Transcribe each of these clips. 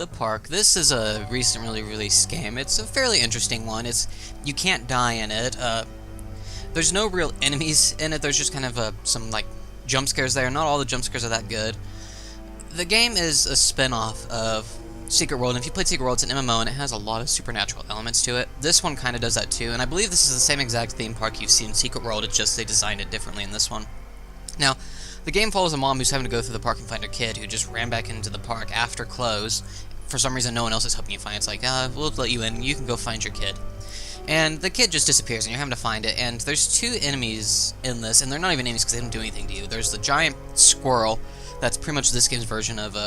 the park. This is a recently released game. It's a fairly interesting one. You can't die in it. There's no real enemies in it. There's just kind of some like jump scares there. Not all the jump scares are that good. The game is a spin-off of Secret World, and if you played Secret World, it's an MMO, and it has a lot of supernatural elements to it. This one kind of does that too, and I believe this is the same exact theme park you've seen in Secret World, it's just they designed it differently in this one. Now, the game follows a mom who's having to go through the park and find her kid, who just ran back into the park after close. For some reason, no one else is helping you find it. It's like, we'll let you in, you can go find your kid. And the kid just disappears, and you're having to find it, and there's two enemies in this, and they're not even enemies because they don't do anything to you. There's the giant squirrel, that's pretty much this game's version of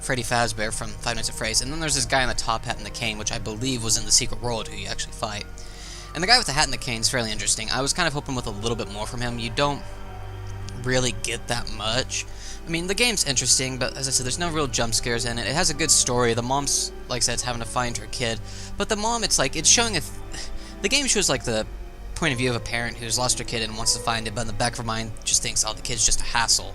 Freddy Fazbear from Five Nights at Freddy's, and then there's this guy in the top hat and the cane, which I believe was in the Secret World, who you actually fight. And the guy with the hat and the cane is fairly interesting. I was kind of hoping with a little bit more from him. You don't really get that much. I mean, the game's interesting, but as I said, there's no real jump scares in it. It has a good story. The mom's, like I said, it's having to find her kid, but the mom, it's like, it's showing the game shows like the point of view of a parent who's lost her kid and wants to find it, but in the back of her mind just thinks, oh, the kid's just a hassle.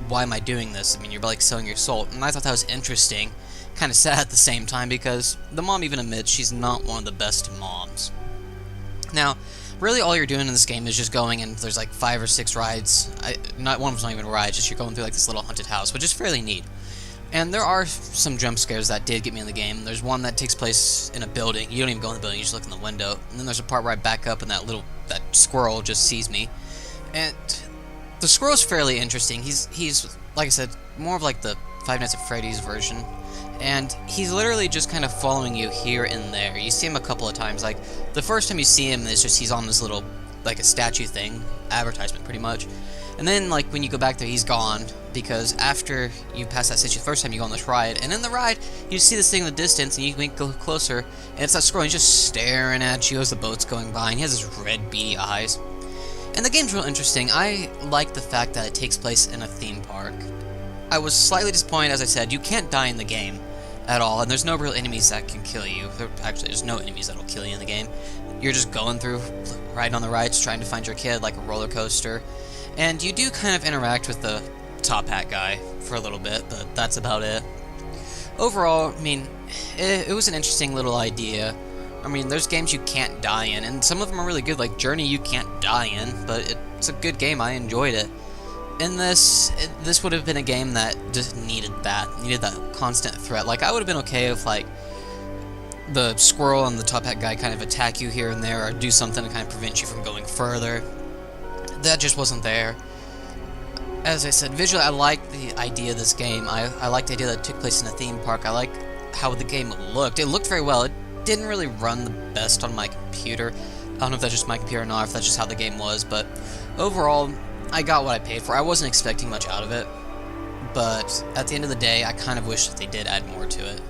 Why am I doing this? I mean, you're like selling your soul. And I thought that was interesting, kind of sad at the same time, because the mom even admits she's not one of the best moms. Now, really all you're doing in this game is just going, and there's like 5 or 6 rides. Not one of them's not even a ride, just you're going through like this little haunted house, which is fairly neat. And there are some jump scares that did get me in the game. There's one that takes place in a building. You don't even go in the building, you just look in the window. And then there's a part where I back up and that squirrel just sees me. And the squirrel's fairly interesting. He's like I said, more of like the Five Nights at Freddy's version. And he's literally just kind of following you here and there. You see him a couple of times. Like, the first time you see him, it's just he's on this little, like a statue thing. Advertisement, pretty much. And then, like, when you go back there, he's gone. Because after you pass that statue the first time, you go on this ride. And in the ride, you see this thing in the distance, and you can go closer. And it's that squirrel. He's just staring at you as the boat's going by. And he has his red, beady eyes. And the game's real interesting. I like the fact that it takes place in a theme park. I was slightly disappointed, as I said, you can't die in the game at all, and there's no real enemies that can kill you. Actually, there's no enemies that'll kill you in the game. You're just going through, riding on the rides, trying to find your kid like a roller coaster. And you do kind of interact with the top hat guy for a little bit, but that's about it. Overall, I mean, it was an interesting little idea. I mean, there's games you can't die in, and some of them are really good, like Journey you can't die in, but it's a good game, I enjoyed it. In this would have been a game that just needed that constant threat. Like, I would have been okay if, like, the squirrel and the top hat guy kind of attack you here and there, or do something to kind of prevent you from going further. That just wasn't there. As I said, visually, I like the idea of this game. I like the idea that it took place in a theme park. I like how the game looked. It looked very well. It didn't really run the best on my computer. I don't know if that's just my computer or not, if that's just how the game was, but overall, I got what I paid for. I wasn't expecting much out of it, but at the end of the day, I kind of wish that they did add more to it.